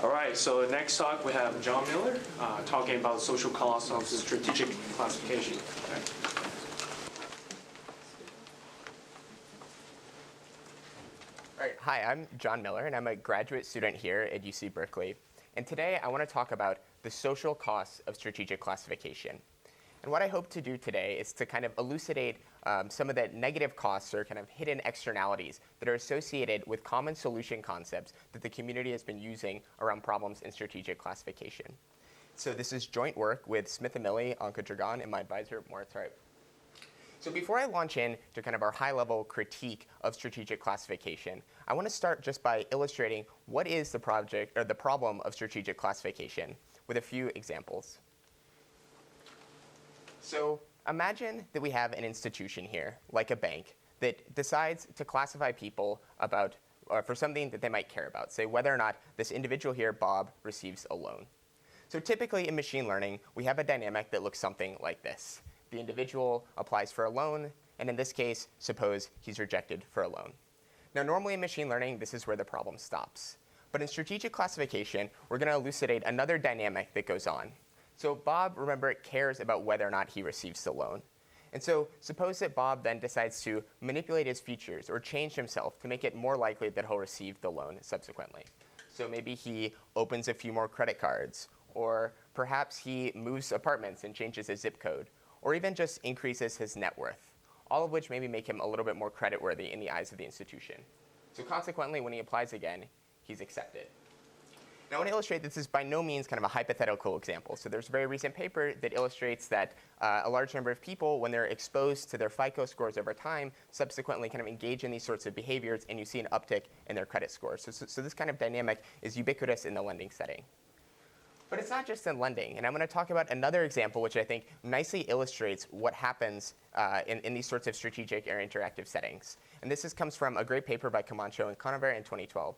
All right, so next talk we have John Miller talking about social costs of strategic classification. Okay. All right, hi, I'm John Miller, and I'm a graduate student here at UC Berkeley. And today I want to talk about the social costs of strategic classification. And what I hope to do today is to kind of elucidate some of the negative costs or kind of hidden externalities that are associated with common solution concepts that the community has been using around problems in strategic classification. So this is joint work with Smith and Milley, Anka Dragan, and my advisor, Moritz Reip. So before I launch into kind of our high-level critique of strategic classification, I want to start just by illustrating what is the project or the problem of strategic classification with a few examples. So imagine that we have an institution here, like a bank, that decides to classify people about or for something that they might care about, say whether or not this individual here, Bob, receives a loan. So typically in machine learning, we have a dynamic that looks something like this. The individual applies for a loan, and in this case, suppose he's rejected for a loan. Now normally in machine learning, this is where the problem stops. But in strategic classification, we're going to elucidate another dynamic that goes on. So Bob, remember, cares about whether or not he receives the loan. And so suppose that Bob then decides to manipulate his features or change himself to make it more likely that he'll receive the loan subsequently. So maybe he opens a few more credit cards, or perhaps he moves apartments and changes his zip code, or even just increases his net worth, all of which maybe make him a little bit more creditworthy in the eyes of the institution. So consequently, when he applies again, he's accepted. Now, I want to illustrate this is by no means kind of a hypothetical example. So there's a very recent paper that illustrates that a large number of people, when they're exposed to their FICO scores over time, subsequently kind of engage in these sorts of behaviors, and you see an uptick in their credit scores. So this kind of dynamic is ubiquitous in the lending setting. But it's not just in lending. And I'm going to talk about another example which I think nicely illustrates what happens in these sorts of strategic or interactive settings. And this comes from a great paper by Camacho and Conover in 2012.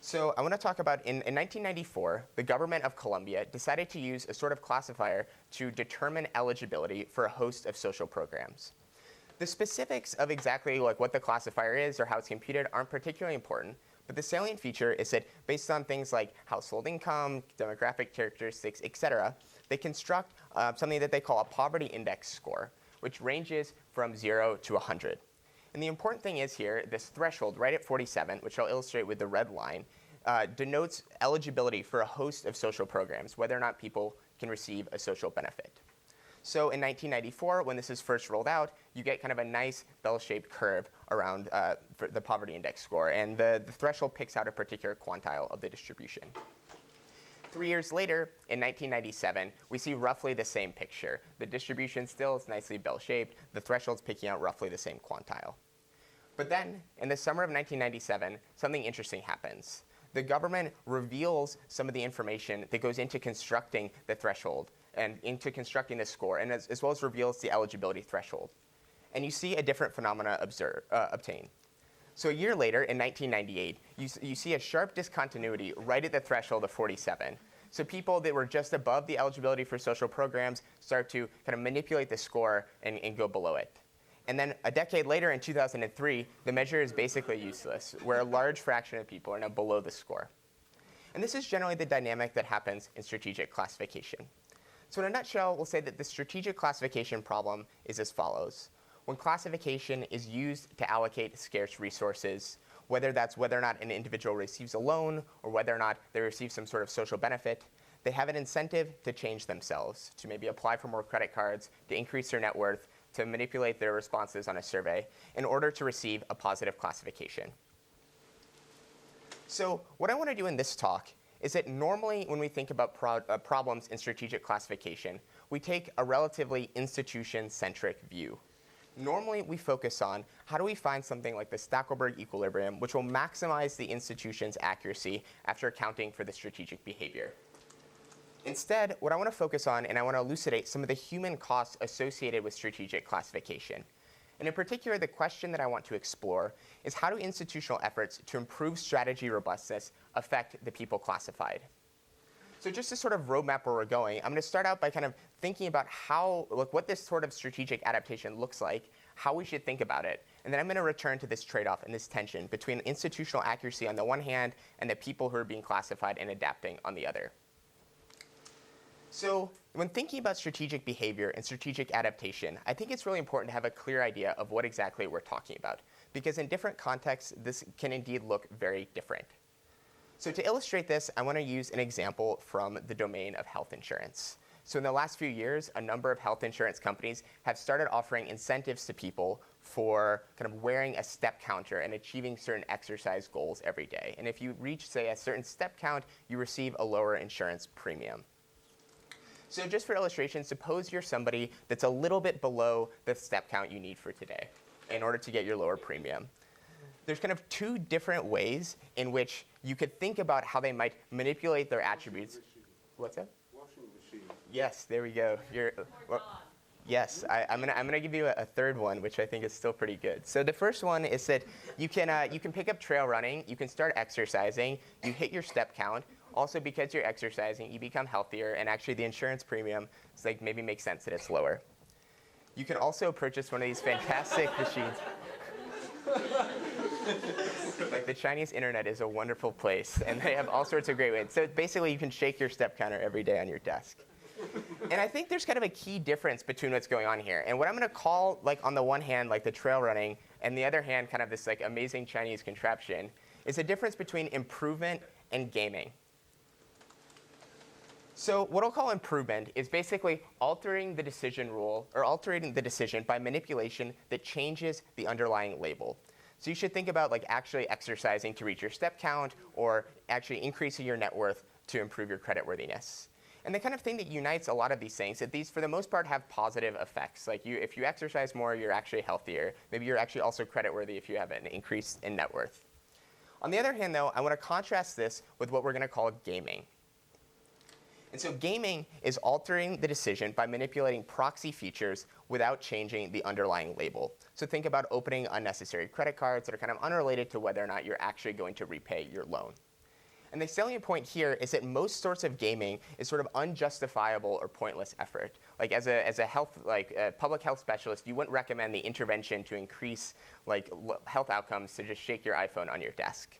So I want to talk about, in 1994, the government of Colombia decided to use a sort of classifier to determine eligibility for a host of social programs. The specifics of exactly like what the classifier is or how it's computed aren't particularly important, but the salient feature is that based on things like household income, demographic characteristics, etc., they construct something that they call a poverty index score, which ranges from 0 to 100. And the important thing is here, this threshold right at 47, which I'll illustrate with the red line, denotes eligibility for a host of social programs, whether or not people can receive a social benefit. So in 1994, when this is first rolled out, you get kind of a nice bell-shaped curve around for the poverty index score, and the threshold picks out a particular quantile of the distribution. 3 years later, in 1997, we see roughly the same picture. The distribution still is nicely bell-shaped. The threshold's picking out roughly the same quantile. But then, in the summer of 1997, something interesting happens. The government reveals some of the information that goes into constructing the threshold and into constructing the score, and as well as reveals the eligibility threshold. And you see a different phenomena obtained. So a year later, in 1998, you see a sharp discontinuity right at the threshold of 47. So people that were just above the eligibility for social programs start to kind of manipulate the score and go below it. And then a decade later, in 2003, the measure is basically useless, where a large fraction of people are now below the score. And this is generally the dynamic that happens in strategic classification. So in a nutshell, we'll say that the strategic classification problem is as follows. When classification is used to allocate scarce resources, whether or not an individual receives a loan or whether or not they receive some sort of social benefit, they have an incentive to change themselves, to maybe apply for more credit cards, to increase their net worth, to manipulate their responses on a survey in order to receive a positive classification. So what I want to do in this talk is that normally when we think about problems in strategic classification, we take a relatively institution-centric view. Normally we focus on how do we find something like the Stackelberg equilibrium, which will maximize the institution's accuracy after accounting for the strategic behavior. Instead, what I want to focus on, and I want to elucidate some of the human costs associated with strategic classification. And in particular, the question that I want to explore is how do institutional efforts to improve strategy robustness affect the people classified? So just to sort of roadmap where we're going, I'm going to start out by kind of thinking about what this sort of strategic adaptation looks like, how we should think about it, And then I'm going to return to this trade-off and this tension between institutional accuracy on the one hand and the people who are being classified and adapting on the other. So when thinking about strategic behavior and strategic adaptation, I think it's really important to have a clear idea of what exactly we're talking about, because in different contexts, this can indeed look very different. So to illustrate this, I want to use an example from the domain of health insurance. So in the last few years, a number of health insurance companies have started offering incentives to people for kind of wearing a step counter and achieving certain exercise goals every day. And if you reach, say, a certain step count, you receive a lower insurance premium. So just for illustration, suppose you're somebody that's a little bit below the step count you need for today in order to get your lower premium. There's kind of two different ways in which you could think about how they might manipulate their attributes. What's that? Washing machine. Yes, there we go. Yes, I'm gonna give you a third one, which I think is still pretty good. So the first one is that you can pick up trail running, you can start exercising, you hit your step count. Also, because you're exercising, you become healthier, and actually the insurance premium is like maybe makes sense that it's lower. You can also purchase one of these fantastic machines. Like the Chinese internet is a wonderful place, and they have all sorts of great ways. So basically, you can shake your step counter every day on your desk. And I think there's kind of a key difference between what's going on here. And what I'm going to call, like on the one hand, like the trail running, and the other hand, kind of this like amazing Chinese contraption, is a difference between improvement and gaming. So what I'll call improvement is basically altering the decision rule or altering the decision by manipulation that changes the underlying label. So you should think about like actually exercising to reach your step count or actually increasing your net worth to improve your creditworthiness. And the kind of thing that unites a lot of these things, that these for the most part have positive effects. Like if you exercise more, you're actually healthier. Maybe you're actually also creditworthy if you have an increase in net worth. On the other hand, though, I want to contrast this with what we're going to call gaming. And so gaming is altering the decision by manipulating proxy features without changing the underlying label. So think about opening unnecessary credit cards that are kind of unrelated to whether or not you're actually going to repay your loan. And the salient point here is that most sorts of gaming is sort of unjustifiable or pointless effort. Like as a public health specialist, you wouldn't recommend the intervention to increase like health outcomes to just shake your iPhone on your desk.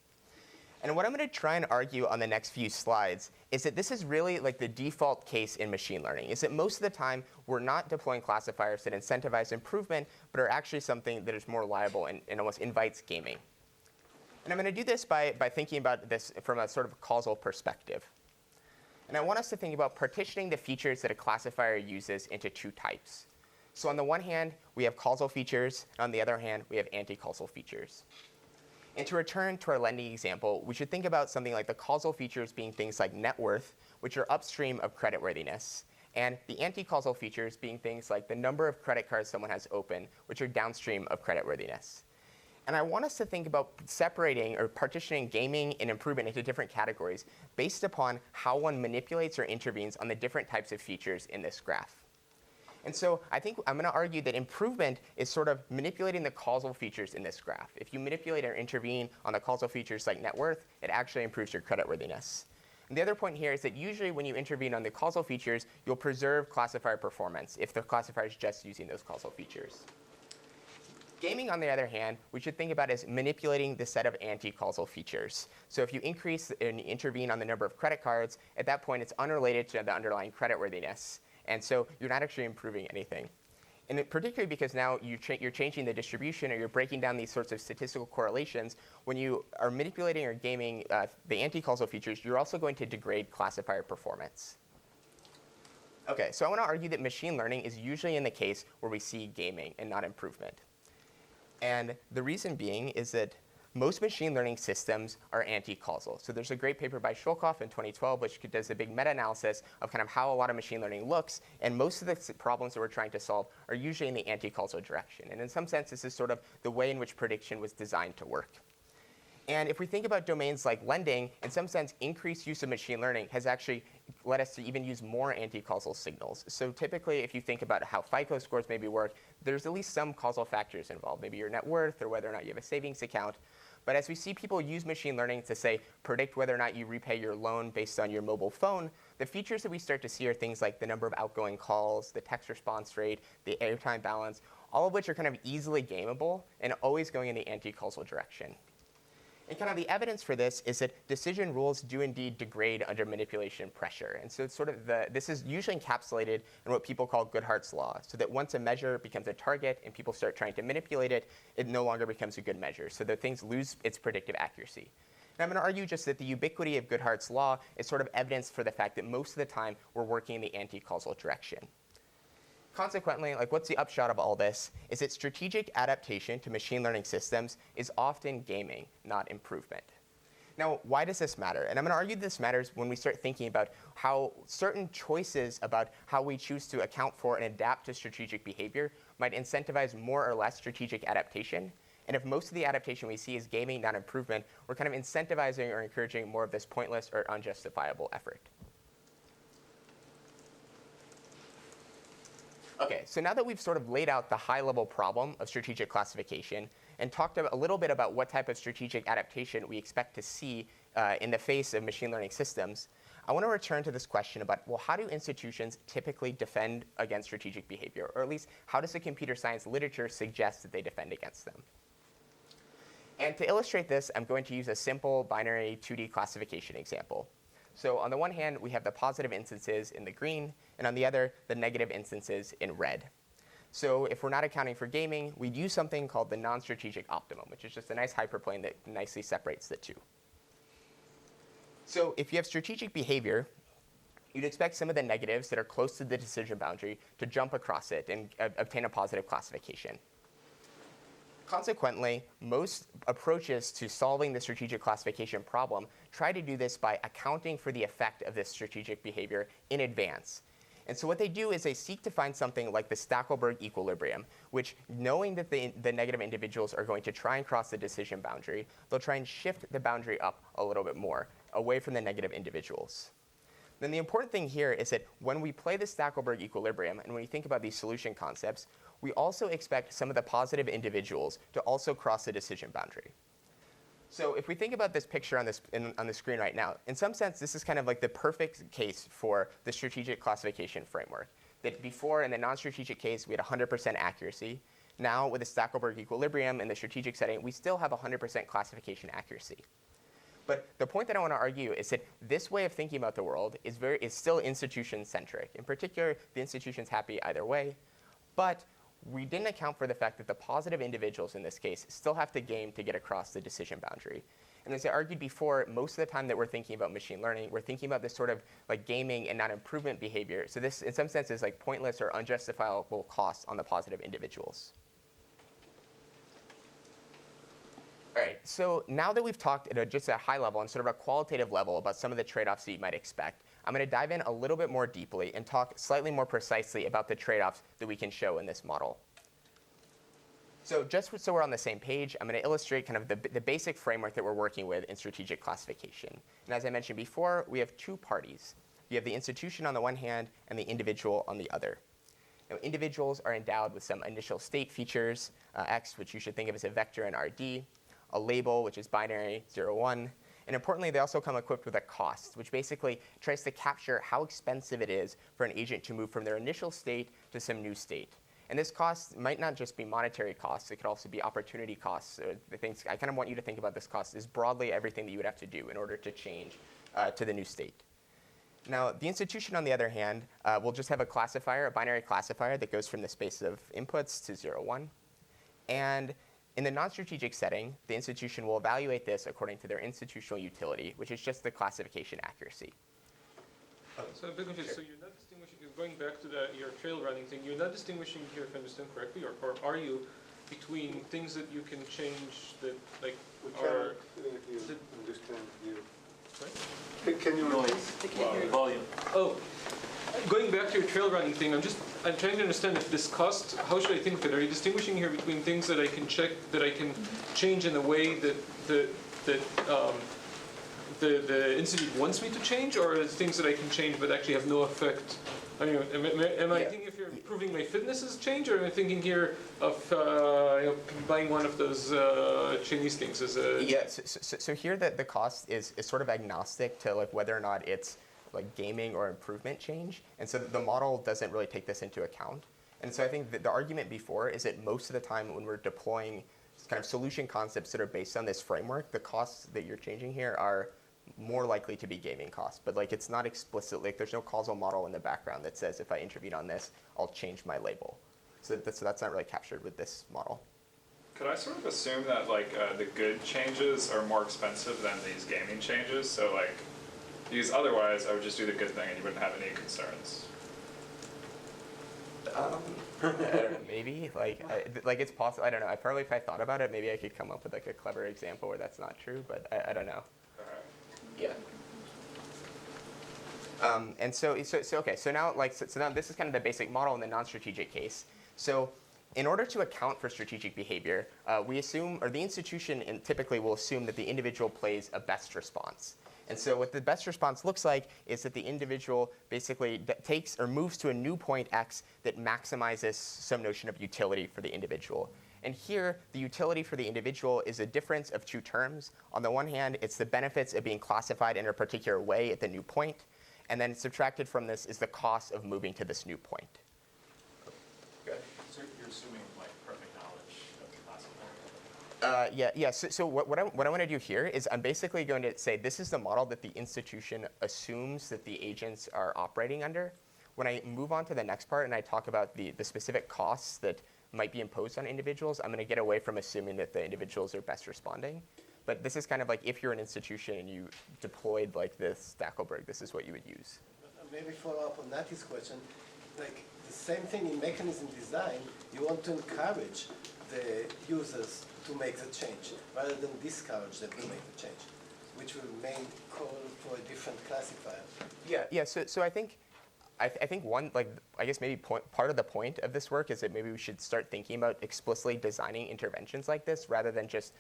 And what I'm going to try and argue on the next few slides is that this is really like the default case in machine learning, is that most of the time we're not deploying classifiers that incentivize improvement, but are actually something that is more liable and almost invites gaming. And I'm going to do this by thinking about this from a sort of causal perspective. And I want us to think about partitioning the features that a classifier uses into two types. So on the one hand, we have causal features, and on the other hand, we have anti-causal features. And to return to our lending example, we should think about something like the causal features being things like net worth, which are upstream of creditworthiness, and the anti-causal features being things like the number of credit cards someone has open, which are downstream of creditworthiness. And I want us to think about separating or partitioning gaming and improvement into different categories based upon how one manipulates or intervenes on the different types of features in this graph. And so I think I'm going to argue that improvement is sort of manipulating the causal features in this graph. If you manipulate or intervene on the causal features like net worth, it actually improves your creditworthiness. And the other point here is that usually when you intervene on the causal features, you'll preserve classifier performance if the classifier is just using those causal features. Gaming, on the other hand, we should think about as manipulating the set of anti-causal features. So if you increase and intervene on the number of credit cards, at that point it's unrelated to the underlying creditworthiness. And so you're not actually improving anything. And particularly because now you're changing the distribution or you're breaking down these sorts of statistical correlations, when you are manipulating or gaming the anti-causal features, you're also going to degrade classifier performance. Okay, so I want to argue that machine learning is usually in the case where we see gaming and not improvement. And the reason being is that most machine learning systems are anti-causal. So there's a great paper by Shulkoff in 2012 which does a big meta-analysis of kind of how a lot of machine learning looks, and most of the problems that we're trying to solve are usually in the anti-causal direction. And in some sense, this is sort of the way in which prediction was designed to work. And if we think about domains like lending, in some sense, increased use of machine learning has actually led us to even use more anti-causal signals. So typically, if you think about how FICO scores maybe work, there's at least some causal factors involved, maybe your net worth or whether or not you have a savings account. But as we see people use machine learning to, say, predict whether or not you repay your loan based on your mobile phone, the features that we start to see are things like the number of outgoing calls, the text response rate, the airtime balance. all of which are kind of easily gameable and always going in the anti-causal direction. And kind of the evidence for this is that decision rules do indeed degrade under manipulation pressure. And so it's sort of this is usually encapsulated in what people call Goodhart's law, so that once a measure becomes a target and people start trying to manipulate it, it no longer becomes a good measure, so that things lose its predictive accuracy. And I'm going to argue just that the ubiquity of Goodhart's law is sort of evidence for the fact that most of the time we're working in the anti-causal direction. Consequently, what's the upshot of all this is that strategic adaptation to machine learning systems is often gaming, not improvement. Now, why does this matter? And I'm going to argue this matters when we start thinking about how certain choices about how we choose to account for and adapt to strategic behavior might incentivize more or less strategic adaptation. And if most of the adaptation we see is gaming, not improvement, we're kind of incentivizing or encouraging more of this pointless or unjustifiable effort. Okay, so now that we've sort of laid out the high-level problem of strategic classification and talked a little bit about what type of strategic adaptation we expect to see in the face of machine learning systems, I want to return to this question about, well, how do institutions typically defend against strategic behavior? Or at least, how does the computer science literature suggest that they defend against them? And to illustrate this, I'm going to use a simple binary 2D classification example. So on the one hand, we have the positive instances in the green, and on the other, the negative instances in red. So if we're not accounting for gaming, we'd use something called the non-strategic optimum, which is just a nice hyperplane that nicely separates the two. So if you have strategic behavior, you'd expect some of the negatives that are close to the decision boundary to jump across it and obtain a positive classification. Consequently, most approaches to solving the strategic classification problem try to do this by accounting for the effect of this strategic behavior in advance. And so what they do is they seek to find something like the Stackelberg equilibrium, which, knowing that the negative individuals are going to try and cross the decision boundary, they'll try and shift the boundary up a little bit more, away from the negative individuals. Then the important thing here is that when we play the Stackelberg equilibrium, and when we think about these solution concepts, we also expect some of the positive individuals to also cross the decision boundary. So if we think about this picture on the screen right now, in some sense, this is kind of like the perfect case for the strategic classification framework. That before, in the non-strategic case, we had 100% accuracy. Now, with the Stackelberg equilibrium in the strategic setting, we still have 100% classification accuracy. But the point that I want to argue is that this way of thinking about the world is still institution-centric. In particular, the institution's happy either way. But we didn't account for the fact that the positive individuals in this case still have to game to get across the decision boundary. And as I argued before, most of the time that we're thinking about machine learning, we're thinking about this sort of like gaming and not improvement behavior. So this, in some sense, is like pointless or unjustifiable costs on the positive individuals. All right, so now that we've talked at just a high level and sort of a qualitative level about some of the trade-offs that you might expect, I'm going to dive in a little bit more deeply and talk slightly more precisely about the trade-offs that we can show in this model. So just so we're on the same page, I'm going to illustrate kind of the basic framework that we're working with in strategic classification. And as I mentioned before, we have two parties. You have the institution on the one hand and the individual on the other. Now, individuals are endowed with some initial state features, x, which you should think of as a vector in RD, a label, which is binary, 0, 1. And importantly, they also come equipped with a cost, which basically tries to capture how expensive it is for an agent to move from their initial state to some new state. And this cost might not just be monetary costs. It could also be opportunity costs. The things I kind of want you to think about this cost is broadly everything that you would have to do in order to change to the new state. Now, the institution, on the other hand, will just have a classifier, a binary classifier that goes from the space of inputs to 0, 1. And in the non-strategic setting, the institution will evaluate this according to their institutional utility, which is just the classification accuracy. So I'm a bit confused. So you're not distinguishing, going back to your trail running thing, you're not distinguishing here, if I understand correctly, or are you, between things that you can change that like are... understand you. Sorry? Can you repeat? Volume. Oh. Going back to your trail running thing, I'm trying to understand if this cost, how should I think of it? Are you distinguishing here between things that I can check, that I can change in a way that the institute wants me to change, or things that I can change but actually have no effect? I mean, am I thinking if you're improving my fitness as change, or am I thinking here of buying one of those Chinese things as a... Yeah, so here the cost is sort of agnostic to like whether or not it's like gaming or improvement change. And so the model doesn't really take this into account. And so I think that the argument before is that most of the time when we're deploying kind of solution concepts that are based on this framework, the costs that you're changing here are more likely to be gaming costs. But like it's not explicit, like there's no causal model in the background that says if I intervene on this, I'll change my label. So that's not really captured with this model. Could I sort of assume that like the good changes are more expensive than these gaming changes? So like, because otherwise I would just do the good thing and you wouldn't have any concerns. Maybe like it's possible. I don't know. If I thought about it, maybe I could come up with like a clever example where that's not true. But I don't know. Yeah. And so okay. So now now this is kind of the basic model in the non-strategic case. So in order to account for strategic behavior, we assume, or the institution typically will assume that the individual plays a best response. And so what the best response looks like is that the individual basically takes or moves to a new point x that maximizes some notion of utility for the individual. And here, the utility for the individual is a difference of two terms. On the one hand, it's the benefits of being classified in a particular way at the new point. And then subtracted from this is the cost of moving to this new point. Good. So you're assuming like perfect knowledge of the classifier? Yeah. So what I want to do here is I'm basically going to say this is the model that the institution assumes that the agents are operating under. When I move on to the next part and I talk about the specific costs that might be imposed on individuals, I'm going to get away from assuming that the individuals are best responding. But this is kind of like if you're an institution and you deployed like this Stackelberg, this is what you would use. Maybe follow up on Nati's question. Like the same thing in mechanism design, you want to encourage the users to make the change rather than discourage them to make the change, which will may call for a different classifier. Yeah. So I think one, like, I guess maybe part of the point of this work is that maybe we should start thinking about explicitly designing interventions like this rather than just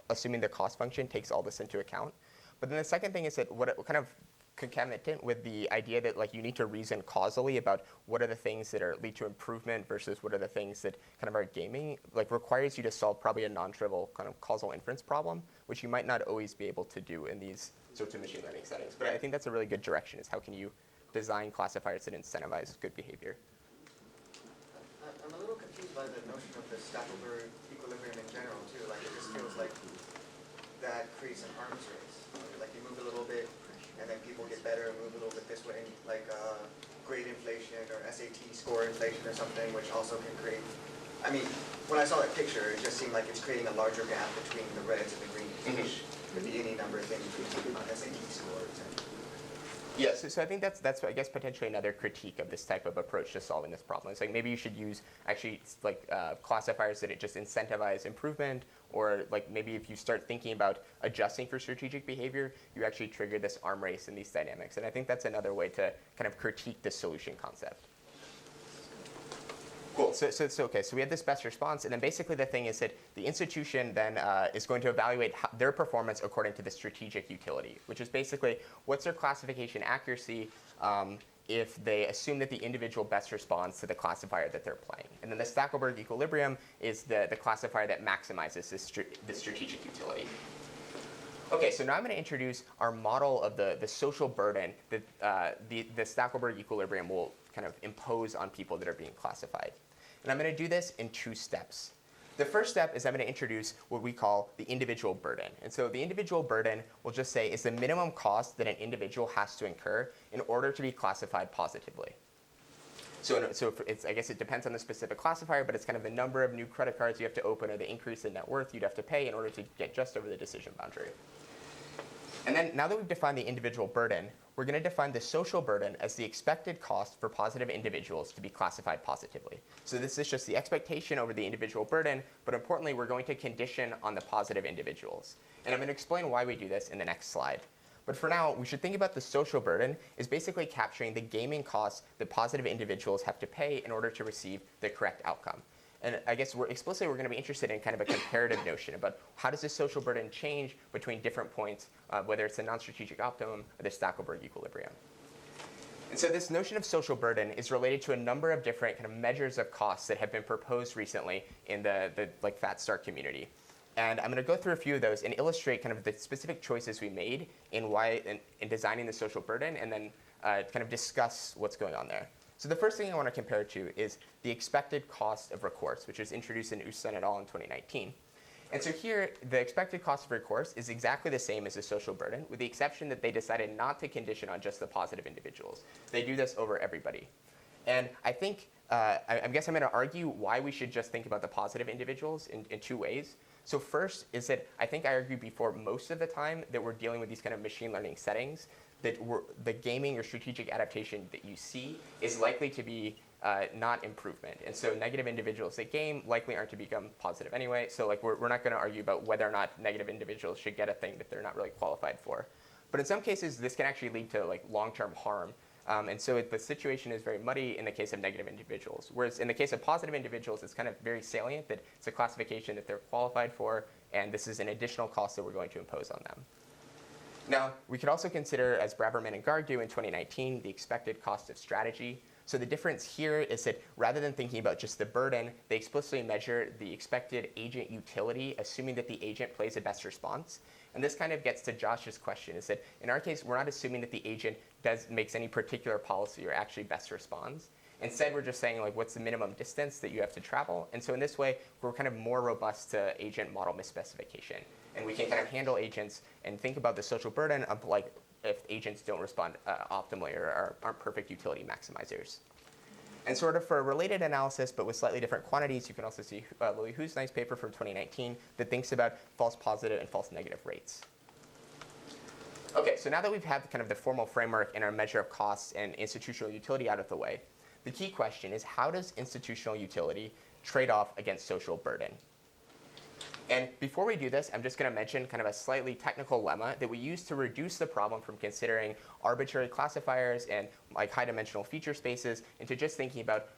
assuming the cost function takes all this into account. But then the second thing is that what kind of concomitant with the idea that like you need to reason causally about what are the things that lead to improvement versus what are the things that kind of are gaming, like requires you to solve probably a non-trivial kind of causal inference problem, which you might not always be able to do in these sorts of machine learning settings. But I think that's a really good direction, is how can you design classifiers that incentivize good behavior. I'm a little confused by the notion of the Stackelberg equilibrium in general too. Like it just feels like that creates an arms race. Like you move a little bit, and then people get better and move a little bit this way, like grade inflation or SAT score inflation or something, which also can create. I mean, when I saw that picture, it just seemed like it's creating a larger gap between the reds and the greens, which could be any number of things between SAT scores. Yeah, so I think that's I guess potentially another critique of this type of approach to solving this problem. It's like maybe you should use actually like classifiers that it just incentivize improvement, or like maybe if you start thinking about adjusting for strategic behavior, you actually trigger this arm race in these dynamics. And I think that's another way to kind of critique the solution concept. Cool. So okay. So we had this best response, and then basically the thing is that the institution then is going to evaluate their performance according to the strategic utility, which is basically what's their classification accuracy if they assume that the individual best responds to the classifier that they're playing. And then the Stackelberg equilibrium is the classifier that maximizes the strategic utility. Okay, so now I'm going to introduce our model of the social burden that the Stackelberg equilibrium will kind of impose on people that are being classified. And I'm going to do this in two steps. The first step is I'm going to introduce what we call the individual burden. And so the individual burden, we'll just say, is the minimum cost that an individual has to incur in order to be classified positively. So I guess it depends on the specific classifier, but it's kind of the number of new credit cards you have to open or the increase in net worth you'd have to pay in order to get just over the decision boundary. And then now that we've defined the individual burden, we're going to define the social burden as the expected cost for positive individuals to be classified positively. So this is just the expectation over the individual burden, but importantly, we're going to condition on the positive individuals. And I'm going to explain why we do this in the next slide. But for now, we should think about the social burden as basically capturing the gaming costs that positive individuals have to pay in order to receive the correct outcome. And I guess we're going to be interested in kind of a comparative notion about how does this social burden change between different points, whether it's the non-strategic optimum or the Stackelberg equilibrium. And so this notion of social burden is related to a number of different kind of measures of costs that have been proposed recently in the like fat start community. And I'm going to go through a few of those and illustrate kind of the specific choices we made in designing the social burden, and then kind of discuss what's going on there. So the first thing I want to compare it to is the expected cost of recourse, which was introduced in Uslan et al. In 2019. And so here, the expected cost of recourse is exactly the same as the social burden, with the exception that they decided not to condition on just the positive individuals. They do this over everybody. And I think, I guess I'm going to argue why we should just think about the positive individuals in two ways. So first is that I think I argued before most of the time that we're dealing with these kind of machine learning settings, that the gaming or strategic adaptation that you see is likely to be not improvement. And so negative individuals that game likely aren't to become positive anyway. So like we're not going to argue about whether or not negative individuals should get a thing that they're not really qualified for. But in some cases, this can actually lead to like long-term harm. And so the situation is very muddy in the case of negative individuals. Whereas in the case of positive individuals, it's kind of very salient that it's a classification that they're qualified for, and this is an additional cost that we're going to impose on them. Now, we could also consider, as Braverman and Gard do in 2019, the expected cost of strategy. So the difference here is that rather than thinking about just the burden, they explicitly measure the expected agent utility, assuming that the agent plays a best response. And this kind of gets to Josh's question, is that in our case, we're not assuming that the agent makes any particular policy or actually best responds. Instead, we're just saying, like, what's the minimum distance that you have to travel? And so in this way, we're kind of more robust to agent model misspecification. And we can kind of handle agents and think about the social burden of, like, if agents don't respond optimally or aren't perfect utility maximizers. And sort of for a related analysis, but with slightly different quantities, you can also see Lily Hu's nice paper from 2019 that thinks about false positive and false negative rates. Okay, so now that we've had kind of the formal framework and our measure of costs and institutional utility out of the way, the key question is, how does institutional utility trade off against social burden? And before we do this, I'm just going to mention kind of a slightly technical lemma that we use to reduce the problem from considering arbitrary classifiers and like high-dimensional feature spaces into just thinking about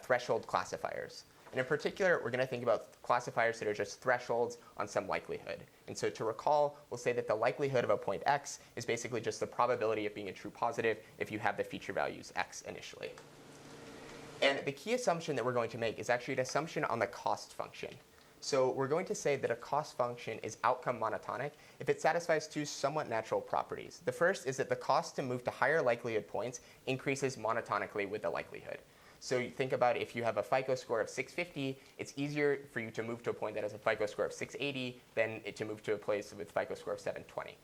threshold classifiers. And in particular, we're going to think about classifiers that are just thresholds on some likelihood. And so to recall, we'll say that the likelihood of a point x is basically just the probability of being a true positive if you have the feature values x initially. And the key assumption that we're going to make is actually an assumption on the cost function. So we're going to say that a cost function is outcome monotonic if it satisfies two somewhat natural properties. The first is that the cost to move to higher likelihood points increases monotonically with the likelihood. So you think about if you have a FICO score of 650, it's easier for you to move to a point that has a FICO score of 680 than to move to a place with FICO score of 720.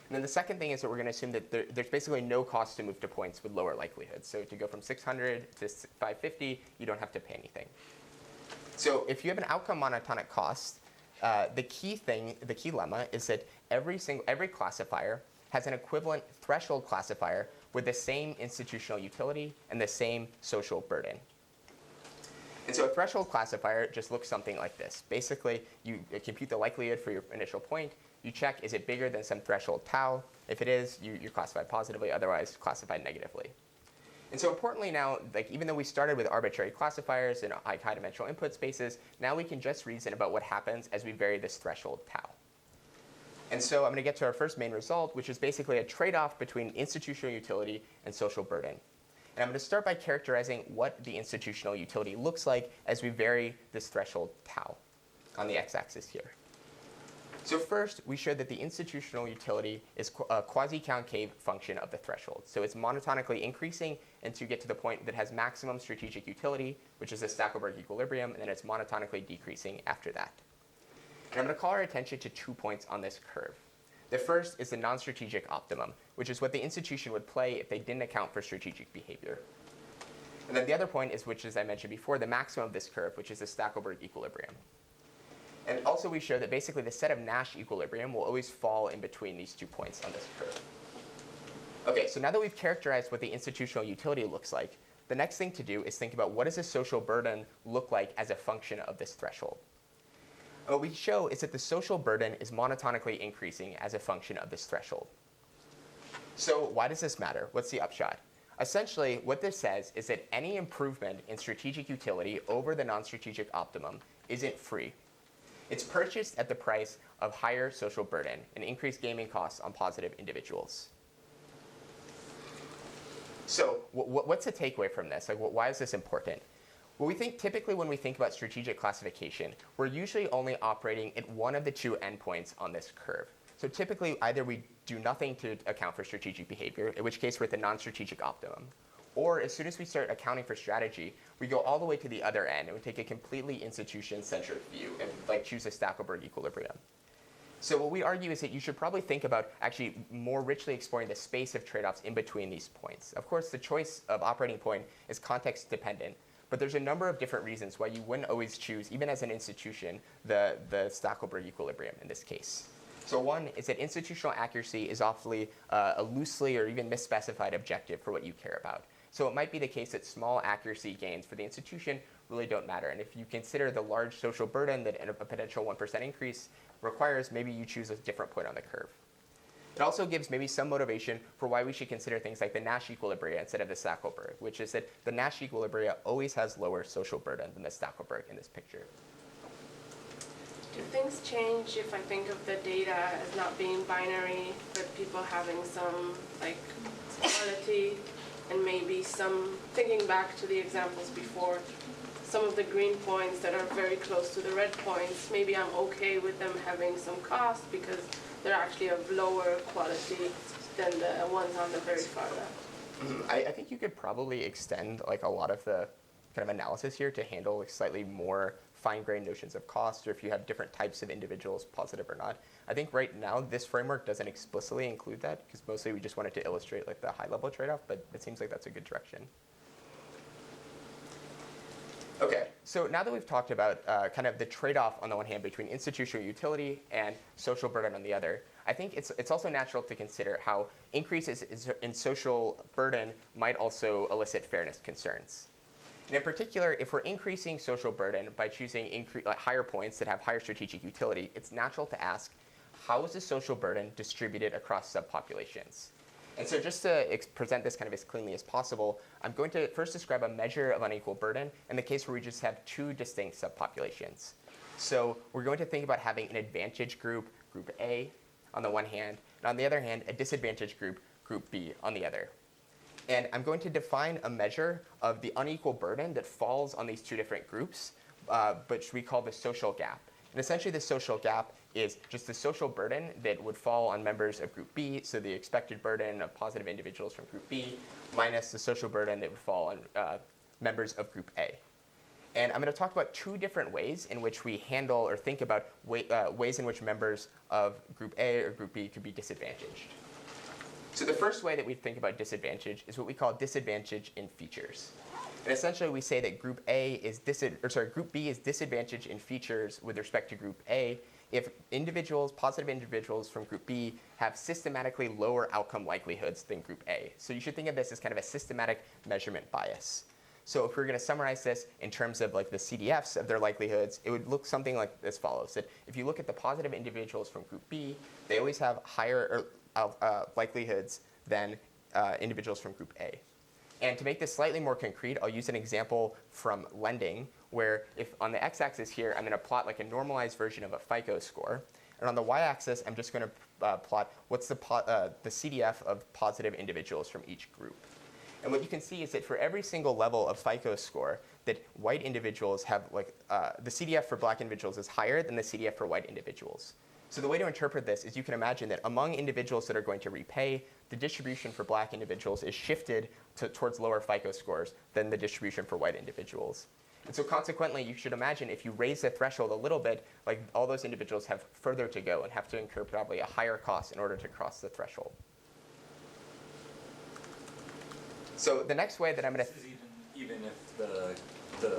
And then the second thing is that we're going to assume that there's basically no cost to move to points with lower likelihood. So to go from 600 to 550, you don't have to pay anything. So if you have an outcome monotonic cost, the key lemma is that every classifier has an equivalent threshold classifier with the same institutional utility and the same social burden. And so a threshold classifier just looks something like this. Basically, you compute the likelihood for your initial point. You check, is it bigger than some threshold tau? If it is, you're classified positively, otherwise classified negatively. And so importantly now, like even though we started with arbitrary classifiers and high-dimensional input spaces, now we can just reason about what happens as we vary this threshold tau. And so I'm going to get to our first main result, which is basically a trade-off between institutional utility and social burden. And I'm going to start by characterizing what the institutional utility looks like as we vary this threshold tau on the x-axis here. So first, we showed that the institutional utility is a quasi-concave function of the threshold. So it's monotonically increasing until you get to the point that has maximum strategic utility, which is the Stackelberg equilibrium, and then it's monotonically decreasing after that. And I'm going to call our attention to 2 points on this curve. The first is the non-strategic optimum, which is what the institution would play if they didn't account for strategic behavior. And then the other point is, which as I mentioned before, the maximum of this curve, which is the Stackelberg equilibrium. And also we show that basically the set of Nash equilibrium will always fall in between these 2 points on this curve. Okay, so now that we've characterized what the institutional utility looks like, the next thing to do is think about what does the social burden look like as a function of this threshold. And what we show is that the social burden is monotonically increasing as a function of this threshold. So why does this matter? What's the upshot? Essentially, what this says is that any improvement in strategic utility over the non-strategic optimum isn't free. It's purchased at the price of higher social burden and increased gaming costs on positive individuals. So what's the takeaway from this? Like, why is this important? Well, we think typically when we think about strategic classification, we're usually only operating at one of the two endpoints on this curve. So typically, either we do nothing to account for strategic behavior, in which case we're at the non-strategic optimum, Or as soon as we start accounting for strategy, we go all the way to the other end and we take a completely institution-centric view and like choose a Stackelberg equilibrium. So what we argue is that you should probably think about actually more richly exploring the space of trade-offs in between these points. Of course, the choice of operating point is context dependent, but there's a number of different reasons why you wouldn't always choose, even as an institution, the Stackelberg equilibrium in this case. So one is that institutional accuracy is awfully a loosely or even misspecified objective for what you care about. So it might be the case that small accuracy gains for the institution really don't matter. And if you consider the large social burden that a potential 1% increase requires, maybe you choose a different point on the curve. It also gives maybe some motivation for why we should consider things like the Nash equilibria instead of the Stackelberg, which is that the Nash equilibria always has lower social burden than the Stackelberg in this picture. Do things change if I think of the data as not being binary, but people having some like quality, and maybe some, thinking back to the examples before, some of the green points that are very close to the red points, maybe I'm okay with them having some cost because they're actually of lower quality than the ones on the very far left. I think you could probably extend like a lot of the kind of analysis here to handle like slightly more fine-grained notions of cost, or if you have different types of individuals, positive or not. I think right now this framework doesn't explicitly include that because mostly we just wanted to illustrate like the high-level trade-off, but it seems like that's a good direction. Okay, so now that we've talked about kind of the trade-off on the one hand between institutional utility and social burden on the other, I think it's also natural to consider how increases in social burden might also elicit fairness concerns. And in particular, if we're increasing social burden by choosing higher points that have higher strategic utility, it's natural to ask, how is the social burden distributed across subpopulations? And so just to present this kind of as cleanly as possible, I'm going to first describe a measure of unequal burden in the case where we just have two distinct subpopulations. So we're going to think about having an advantage group, group A, on the one hand, and on the other hand, a disadvantage group, group B, on the other. And I'm going to define a measure of the unequal burden that falls on these two different groups, which we call the social gap. And essentially the social gap is just the social burden that would fall on members of group B, so the expected burden of positive individuals from group B, minus the social burden that would fall on members of group A. And I'm going to talk about two different ways in which we handle or think about ways in which members of group A or group B could be disadvantaged. So the first way that we think about disadvantage is what we call disadvantage in features. And essentially we say that group B is disadvantaged in features with respect to group A if positive individuals from group B have systematically lower outcome likelihoods than group A. So you should think of this as kind of a systematic measurement bias. So if we're going to summarize this in terms of like the CDFs of their likelihoods, it would look something like this follows. That if you look at the positive individuals from group B, they always have higher likelihoods than individuals from group A. And to make this slightly more concrete, I'll use an example from lending, where if on the x-axis here, I'm going to plot like a normalized version of a FICO score. And on the y-axis, I'm just going to plot what's the CDF of positive individuals from each group. And what you can see is that for every single level of FICO score, that white individuals have the CDF for black individuals is higher than the CDF for white individuals. So the way to interpret this is you can imagine that among individuals that are going to repay, the distribution for black individuals is shifted towards lower FICO scores than the distribution for white individuals. And so consequently, you should imagine if you raise the threshold a little bit, like all those individuals have further to go and have to incur probably a higher cost in order to cross the threshold. So the next way that I'm going to... This is even if the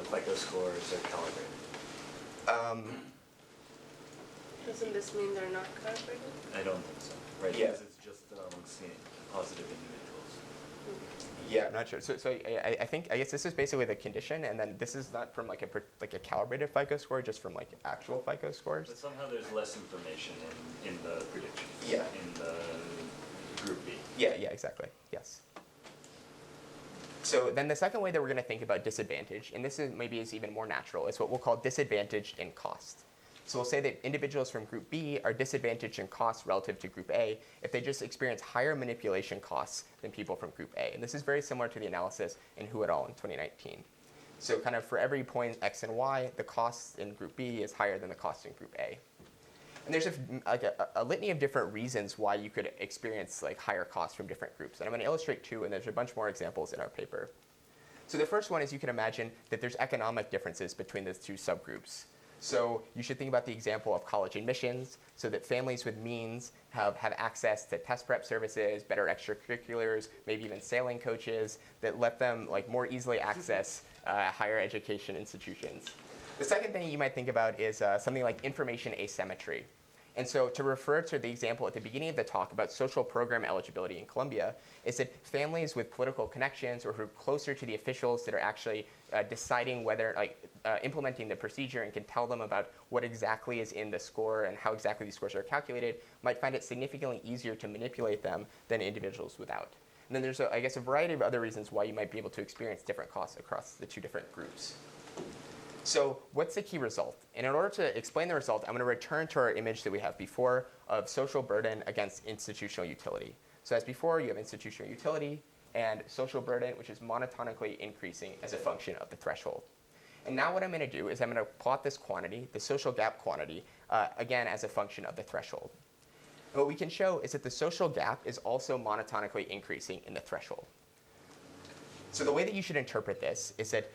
FICO scores are calibrated? Doesn't this mean they're not calibrated? I don't think so, right? Yeah. Because it's just seeing positive individuals. Yeah, I'm not sure. So I guess this is basically the condition, and then this is not from like a calibrated FICO score, just from like actual FICO scores. But somehow there's less information in the prediction. Yeah. In the group B. Yeah, exactly. Yes. So then the second way that we're going to think about disadvantage, and this is maybe is even more natural, is what we'll call disadvantaged in cost. So we'll say that individuals from group B are disadvantaged in costs relative to group A if they just experience higher manipulation costs than people from group A. And this is very similar to the analysis in Who et al. In 2019. So kind of for every point X and Y, the cost in group B is higher than the cost in group A. And there's a litany of different reasons why you could experience like higher costs from different groups. And I'm going to illustrate two, and there's a bunch more examples in our paper. So the first one is you can imagine that there's economic differences between the two subgroups. So you should think about the example of college admissions, so that families with means have access to test prep services, better extracurriculars, maybe even sailing coaches that let them like more easily access higher education institutions. The second thing you might think about is something like information asymmetry. And so to refer to the example at the beginning of the talk about social program eligibility in Colombia, is that families with political connections or who are closer to the officials that are actually deciding whether, implementing the procedure and can tell them about what exactly is in the score and how exactly these scores are calculated, might find it significantly easier to manipulate them than individuals without. And then there's, I guess, a variety of other reasons why you might be able to experience different costs across the two different groups. So what's the key result? And in order to explain the result, I'm going to return to our image that we have before of social burden against institutional utility. So as before, you have institutional utility and social burden, which is monotonically increasing as a function of the threshold. And now what I'm going to do is I'm going to plot this quantity, the social gap quantity, again as a function of the threshold. And what we can show is that the social gap is also monotonically increasing in the threshold. So the way that you should interpret this is that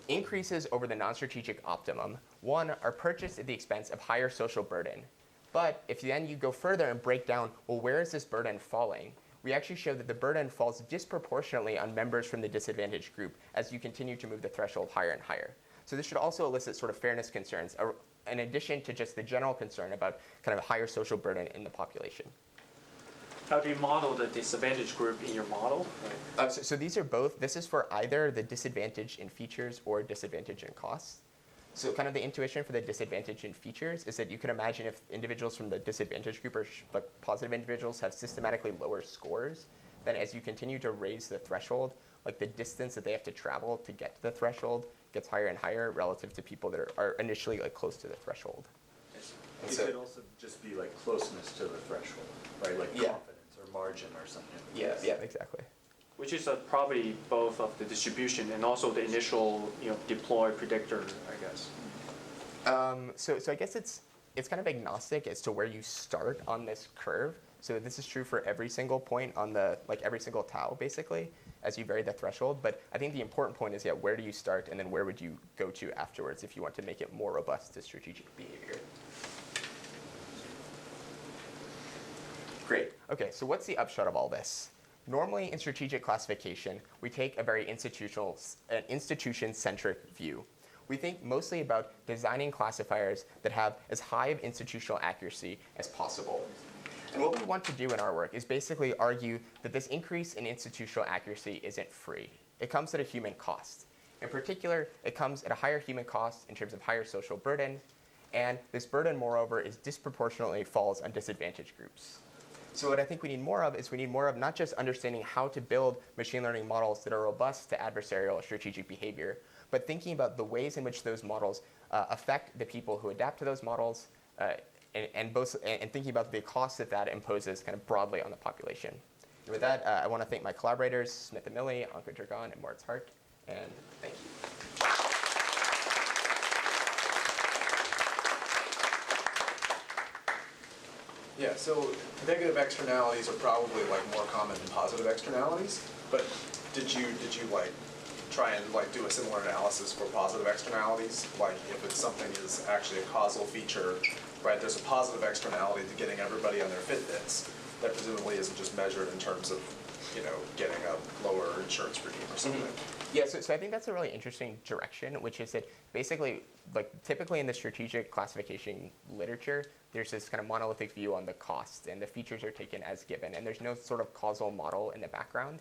increases over the non-strategic optimum, one, are purchased at the expense of higher social burden. But if then you go further and break down, well, where is this burden falling? We actually show that the burden falls disproportionately on members from the disadvantaged group as you continue to move the threshold higher and higher. So this should also elicit sort of fairness concerns, in addition to just the general concern about kind of higher social burden in the population. How do you model the disadvantaged group in your model? So these are both, this is for either the disadvantage in features or disadvantage in costs. So kind of the intuition for the disadvantage in features is that you can imagine if individuals from the disadvantaged group or positive individuals have systematically lower scores, then as you continue to raise the threshold, like the distance that they have to travel to get to the threshold gets higher and higher relative to people that are initially like close to the threshold. It could also just be like closeness to the threshold, right? Like confidence or margin or something. Yeah, exactly. Which is probably both of the distribution and also the initial, deploy predictor, I guess. So I guess it's kind of agnostic as to where you start on this curve. So this is true for every single point on the, like every single tau, basically, as you vary the threshold. But I think the important point is, where do you start, and then where would you go to afterwards if you want to make it more robust to strategic behavior? Great. Okay, so what's the upshot of all this? Normally in strategic classification, we take a very institution-centric view. We think mostly about designing classifiers that have as high of institutional accuracy as possible. And what we want to do in our work is basically argue that this increase in institutional accuracy isn't free. It comes at a human cost. In particular, it comes at a higher human cost in terms of higher social burden, and this burden, moreover, is disproportionately falls on disadvantaged groups. So what I think we need more of is we need more of not just understanding how to build machine learning models that are robust to adversarial or strategic behavior, but thinking about the ways in which those models affect the people who adapt to those models, and thinking about the cost that imposes kind of broadly on the population. And with that, I want to thank my collaborators, Smith and Milley, Anka Dragan, and Moritz Hart, and thank you. Yeah, so negative externalities are probably like more common than positive externalities, but did you like try and like do a similar analysis for positive externalities? Like if it's something is actually a causal feature, right, there's a positive externality to getting everybody on their Fitbits that presumably isn't just measured in terms of, getting a lower insurance premium or something. Mm-hmm. Yeah, so I think that's a really interesting direction, which is that basically, like typically in the strategic classification literature, there's this kind of monolithic view on the cost, and the features are taken as given, and there's no sort of causal model in the background.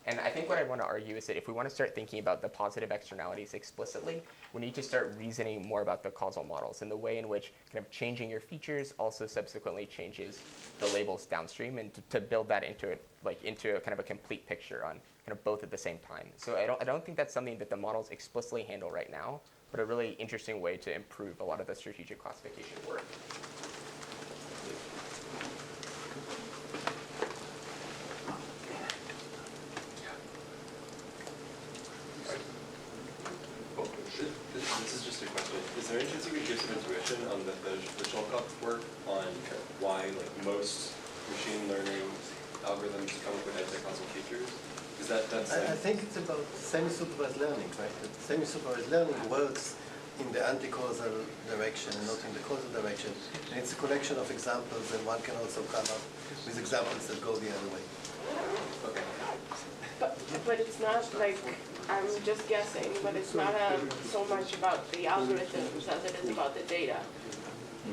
And I think what I want to argue is that if we want to start thinking about the positive externalities explicitly, we need to start reasoning more about the causal models and the way in which kind of changing your features also subsequently changes the labels downstream, and to build that into a kind of a complete picture on kind of both at the same time. So I don't think that's something that the models explicitly handle right now, but a really interesting way to improve a lot of the strategic classification work. This is just a question. Is there any chance you could give some intuition on the Shuttlecock work on why like most machine learning algorithms come up with anti-causal features? Is that's I think it's about semi-supervised learning, right? That semi-supervised learning works in the anti-causal direction and not in the causal direction. And it's a collection of examples, and one can also come up with examples that go the other way. Okay. But it's not like, I'm just guessing, but it's not so much about the algorithms as it is about the data.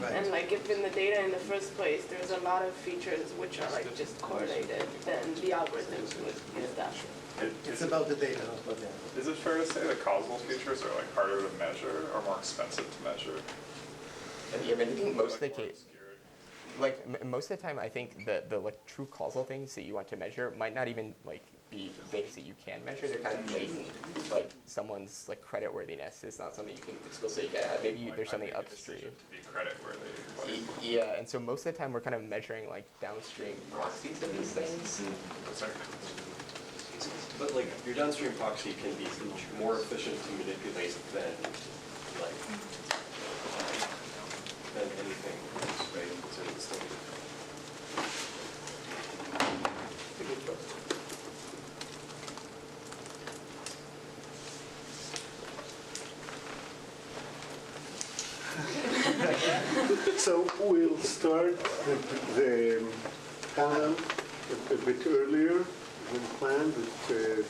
Right. And like if in the data in the first place, there's a lot of features which are like just correlated, then the algorithms would use that. It's about the data, not about the algorithm. Is it fair to say that causal features are like harder to measure or more expensive to measure? Yeah, I think most of the Like, more case, obscured? like most of the time, I think the like true causal things that you want to measure might not even like be things that you can measure. They're kind of latent. Like someone's like creditworthiness is not something you can explicitly get at. Maybe Like, there's I something make a decision upstream. to be creditworthy. Like, Yeah, and so most of the time we're kind of measuring like downstream proxies of these things. sorry. But like your downstream proxy can be more efficient to manipulate than like than anything else, right? So it's still So we'll start the panel a bit earlier than planned at 3.